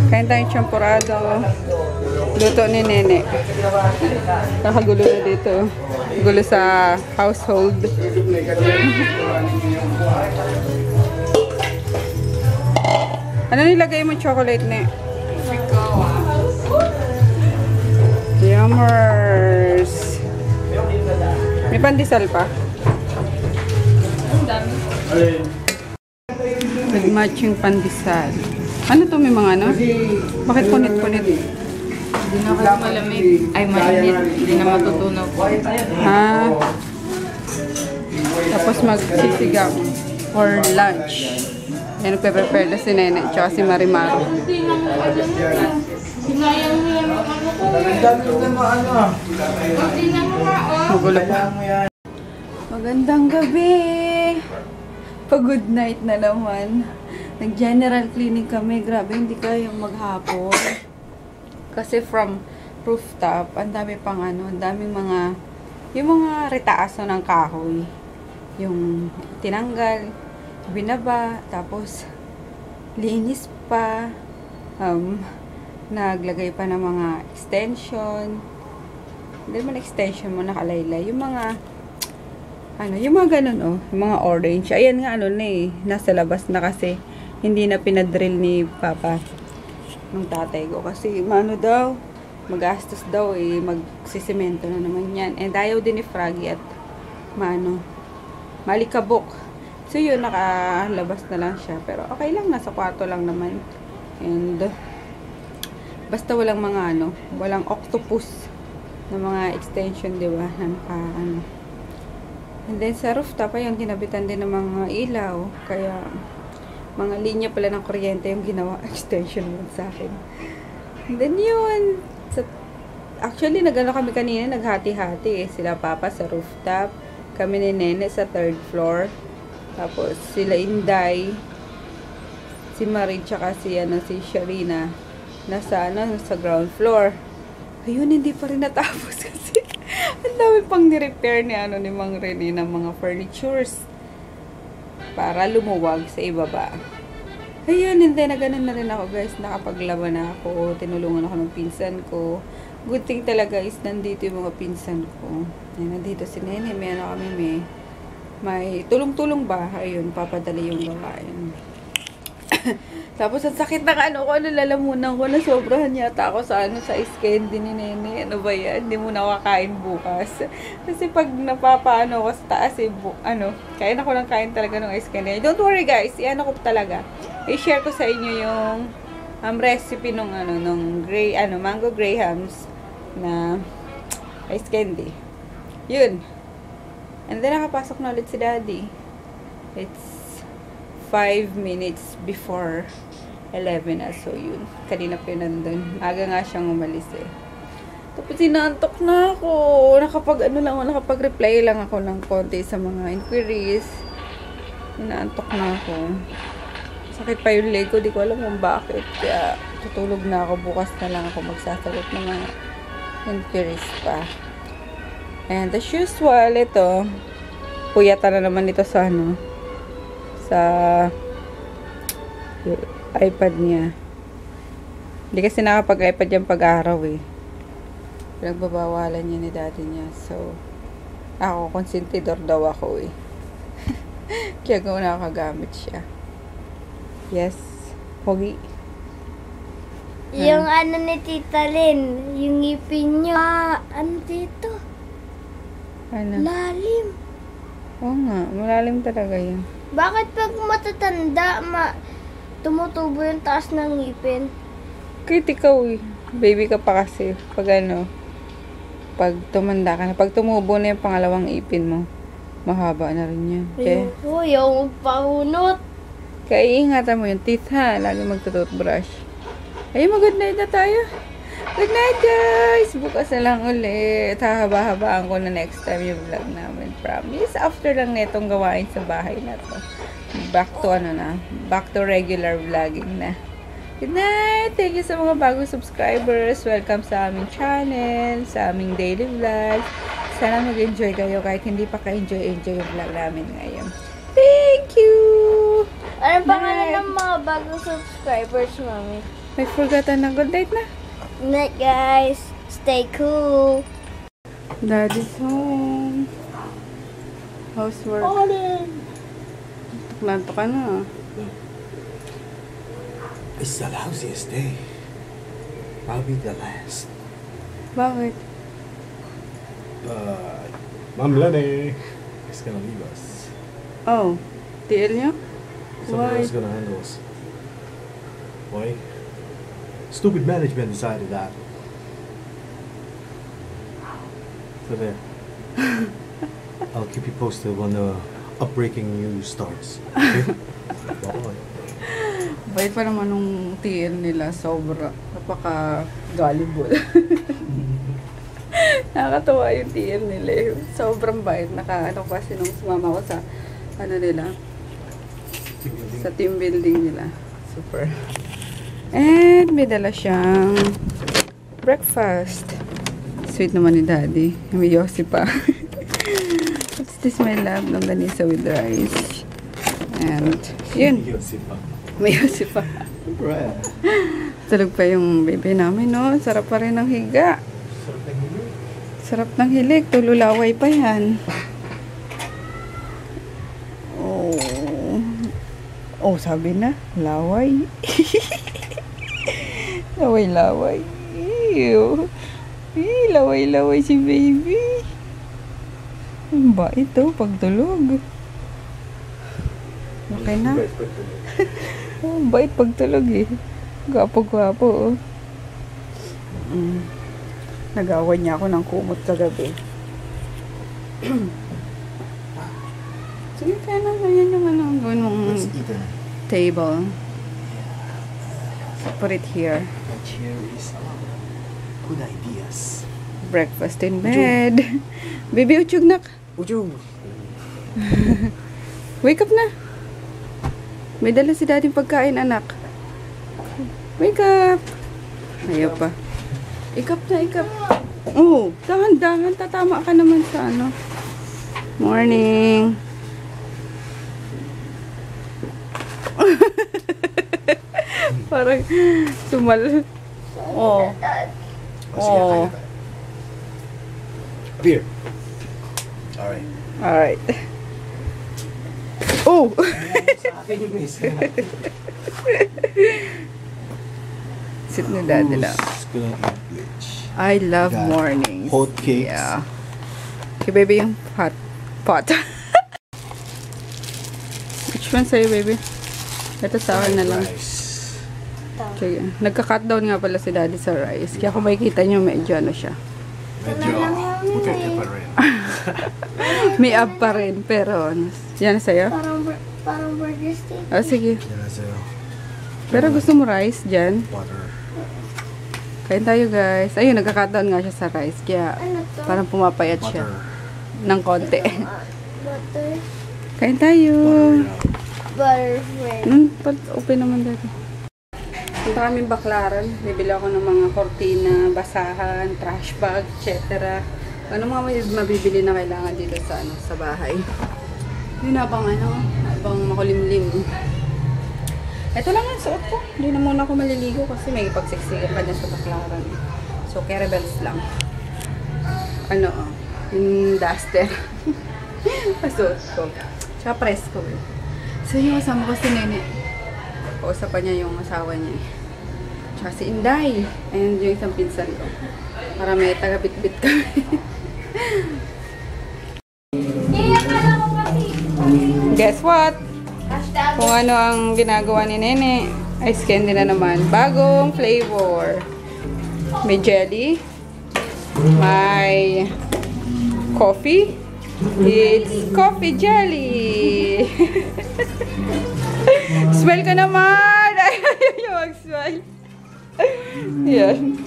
Kain tayong champurado. Luto ni Nene. Nakagulo na dito. Gulo sa household. Ano nilagay mo chocolate, Ne? Yummers. May pandesal pa. Ang dami. Nag-match yung pandesal. Ano to, may mga ano? Bakit punit-punit? Hindi na kasi malamig. Ay, mainit. Hindi na matutunaw. Ha? Tapos magsisigang for lunch. Yan, nagpe-prepare na si Nene tsaka si Marimaro. Sinayang mo yan ang ano ko. Magulo pa. Magandang gabi! Pa-good night na naman. Nag-general cleaning kami. Grabe, hindi kayang maghapon. Kasi from rooftop, ang dami pang ano, ang daming mga, yung mga retaaso ng kahoy. Yung tinanggal, binaba, tapos linis pa. Naglagay pa ng mga extension. Hindi man extension mo nakalaylay. Yung mga, ano, yung mga ganun, oh. Yung mga orange. Ayan nga, ano na eh. Nasa labas na kasi. Hindi na pinadrill ni Papa ng tatay ko. Kasi, mano daw, magastos daw eh. Magsisemento na naman yan. And ayaw din ni Froggy at, mano, malikabok. So, yun, nakalabas na lang siya. Pero, okay lang. Nasa kwarto lang naman. And, basta walang mga, ano, walang octopus na mga extension, di ba? Na ano. And then, sa rooftop, ayun, kinabitan din ng mga ilaw. Kaya, mga linya pala ng kuryente yung ginawa extension mo sa akin. And then, yun. Actually, nagano kami kanina, naghati-hati eh. Sila Papa sa rooftop. Kami ni Nene sa 3rd floor. Tapos, sila Inday, si Marie, tsaka si Sharina, nasa ground floor. Ayun, hindi pa rin natapos kasi ang dami pang ni-repair ni Mang Rene ng mga furnitures para lumuwag sa ibaba. Ayun, hindi na ganun na rin ako, guys. Nakapaglaban na ako, tinulungan ako ng pinsan ko. Good thing talaga is nandito yung mga pinsan ko. Yan, nandito si Nene, may ano kami, may tulong-tulong ba? Ayun, papadali yung gawain. Tapos, ang sakit ng ano ko, lalamunan ko, na sobrahan yata ako sa sa ice candy ni Nene. Ano ba yan? Hindi mo nakakain bukas. Kasi pag napapaano ko sa taas, kain ako ng kain talaga ng ice candy. Don't worry guys, iyan ako talaga. I-share ko sa inyo yung recipe nung mango grahams na ice candy. Yun. And then, nakapasok na ulit si Daddy. It's 5 minutes before 11 na. So, yun. Kanina pa yun nandun. Aga nga siyang umalis eh. Tapos, sinantok na ako. Nakapag-reply lang ako ng konti sa mga inquiries. Sinantok na ako. Sakit pa yung leg ko. Di ko alam kung bakit. Kaya, tutulog na ako. Bukas na lang ako magsasagot ng mga inquiries pa. And as usual, ito, puyatan na naman ito sa sa iPad niya. Hindi kasi nakapag-iPad yung pag-araw eh. Pinagbabawalan niya ni daddy niya. So, ako, konsentidor daw ako eh. Kaya kung nakakagamit siya. Yes. Pogi. Yung ni Tita Lynn, yung ngipin niya, dito? Ano? Lalim. Oo nga, malalim talaga yun. Bakit pag matatanda, tumutubo yung taas ng ngipin? Kahit ikaw eh. Baby ka pa kasi. Pag pag tumanda ka na, pag tumubo na yung pangalawang ipin mo, mahaba na rin yan. Okay? Yung magpahunot. Kaya iingatan mo yung teeth ha. Lagi magtutoothbrush. Ayun, mag-good night na tayo. Good night guys! Bukas na lang ulit. Hahaba-habaan ko na next time yung vlog namin. Promise. After lang netong gawain sa bahay na to. Back to regular vlogging na. Good night! Thank you sa mga bagong subscribers. Welcome sa aming channel, sa aming daily vlog. Sana mag-enjoy kayo kahit hindi pa ka-enjoy yung vlog namin ngayon. Thank you! Ano pangalan ng mga bagong subscribers, Mami? I forgot na. Good night na. Night, guys. Stay cool. Daddy's home. Housework. Planto ka na. It's the lousiest day. Probably the last. Bakit? But Mom Lenny is gonna leave us. Oh, TL niya? Somebody Why? else gonna handle us. Why? Stupid management decided that. So there. I'll keep you posted when the upbreaking news starts. Okay? Bye. Bait pa naman nung TL nila. Sobra. Napaka-gullible. Nakakatawa yung TL nila. Sobrang bait. Ano kasi nung sumama ko sa ano nila. Sa team building nila. Super. And may dala siyang breakfast. Sweet naman ni Daddy. May yosi pa. What's this, my love? Longganisa with rice. And, yun. May yosi pa. Right. Tulog pa yung baby namin, no? Sarap pa rin ng higa. Sarap ng hilik. Tululaway pa yan. Oh, sabi na. Laway. Laway-laway. Ew. Laway-laway si baby. Ang bait to pagtulog. Okay na. Ang bait pagtulog eh. Gwapo-gwapo oh. Nag-away niya ako ng kumot kagabi. Sige, kaya na. Ayan yung ano. Gawin mong Let's eat it. table. Put it here. The chair is good ideas. Breakfast in bed. Baby, uchug nak. Ujung. Wake up na. May dala si daddy pagkain, anak. Wake up. Ayaw pa. Ikap na, ikap. Oh, dahan-dahan. Tatama ka naman sa ano. Morning. Parang sumal. Oh. Oh. Beer. All right. Alright. Oh! Sit na daddy lang. Who's gonna eat bleach? I love Got mornings. hot cakes. Yeah. Okay, baby, yung pot. Which one sa'yo, baby? Ito sa akin na lang. Rice. Okay. Nagka-cut down nga pala si daddy sa rice. Kaya kung makikita nyo, medyo ano siya. Medyo bukete pa rin. May ab pa rin, pero ano. Yan sa'yo? Parang burger steak. Oh, sige. Yan sa'yo. Pero gusto mo rice dyan? Butter. Kain tayo, guys. Ayun, nagka-cut down nga siya sa rice. Kaya Ano to? parang pumapayat siya. Butter. Ng konti. Butter. Kain tayo. Butter bread. Open naman dito. Punta kaming Baklaran. Bibili ako ng mga kortina, basahan, trash bag, etc. Ano mga mabibili na kailangan dito sa sa bahay. Yun habang makulimlim. Ito lang ang suot ko. Hindi na muna ako maliligo kasi may pagsiksikan pa dyan sa Baklaran. So, Carabels lang. Yung duster. Pasuot ko. Tsaka press ko. So, yung kasama ko si Nene. Pausapan niya yung asawa niya. Tsaka si Inday. Ayan yung isang pinsan ko. Para may taga-bit-bit kami. Guess what? Kung ano ang ginagawa ni Nene. Ice candy na naman. Bagong flavor. May jelly. May coffee. It's coffee jelly. Smell ka naman! Ayaw yung mag-smile. Yan.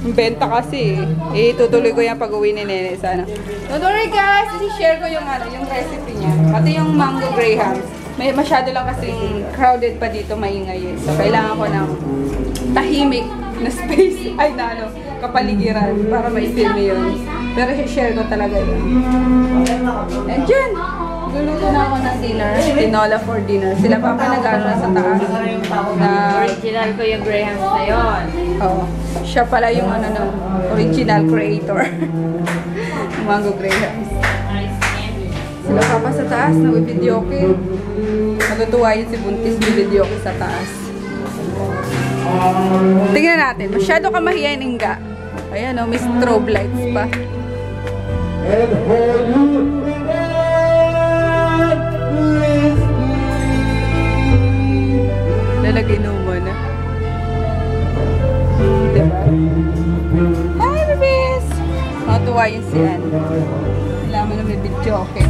Yung benta kasi itutuloy ko yung pag-uwi ni Nene sana. Don't worry guys, i-share ko yung recipe niya. Pati yung mango grahams. May masyado lang kasing crowded pa dito, maingay eh. So kailangan ko ng tahimik na space, kapaligiran para ma-film yun. Pero i-share ko talaga yun. And dyan, Magluluto na ako ng dinner. Tinola for dinner. Sila pa nag-ano na sa taas. Na, Original ko yung Graham na yun. oh, siya pala yung ano no, original creator. Mango Grahams. Sila pa sa taas, nag-videoke. Matutuwa yun si Buntis, nag-videoke sa taas. Tingnan natin. Masyado ka mahihayin, Inga. Ayan o, may strobe lights pa. Lalagay na muna. Diba? Hi, babies! Matutuwa yun si Ann. Kailangan mo na may videoke.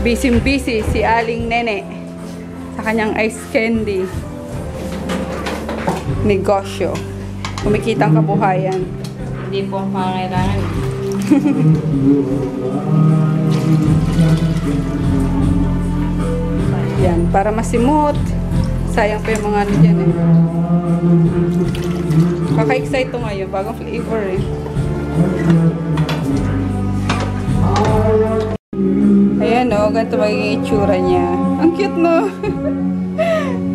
Busy-busy si Aling Nene sa kanyang ice candy negosyo. Kumikitang kabuhayan. Hindi po ang pangailangan. Yan, para masimot. Sayang pa yung mga ano dyan eh. Kaka-excite to ngayon. Bagong flavor eh. Ayan o, ganito magiging itsura niya. Ang cute no?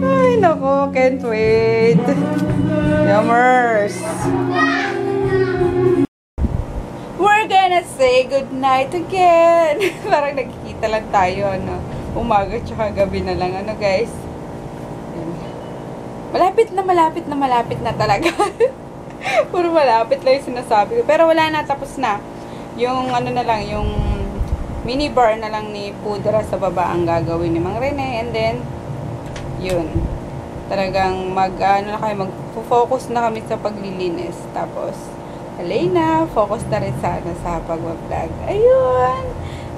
Ay, nako, can't wait. Yummers! We're gonna say goodnight again. Parang nagkikita lang tayo, ano. Umaga tsaka gabi na lang, ano guys. Ayan. Malapit na talaga. Puro malapit lang yung sinasabi ko. Pero wala na, tapos na. Yung ano na lang, yung mini bar na lang ni Pudra sa baba ang gagawin ni Mang Rene. And then, yun. Talagang mag-focus na kami sa paglilinis. Tapos, Elena, focus na rin sana sa pag-vlog. Ayun!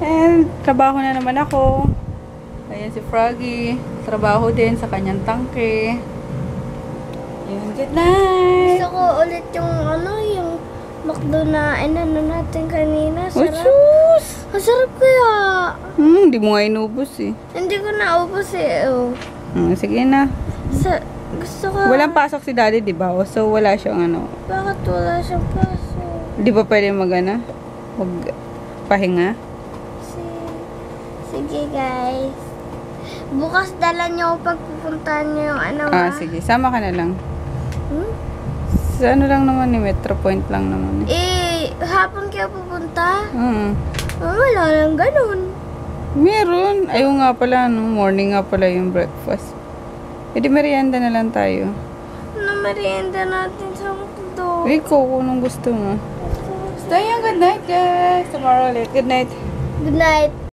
And, trabaho na naman ako. Ayan si Froggy. Trabaho din sa kanyang tangke. Yun, good night! Gusto ko ulit yung yung McDo na inano natin kanina. Oh, Sarap. sus! Ang sarap kaya. Hindi mo nga inubos eh. Hindi ko naubos eh. Oh. Sige na. Gusto ko. Walang pasok si daddy, di ba? So, wala siyang ano. Bakit wala siyang paso? Di ba pwede pahinga? Sige guys. Bukas dala niyo ako pagpupuntahan niyo yung Sige. Sama ka na lang. Hmm? Sa ano lang naman eh. Metro Point lang naman eh. Hapon kayo pupunta? Wala lang ganun. Meron. Ayaw nga pala, no? Morning nga pala yung breakfast. E di merienda na lang tayo. Merienda natin sa McDo. Ikaw, kung anong gusto mo. Stay good night guys. Tomorrow ulit. Good night. Good night.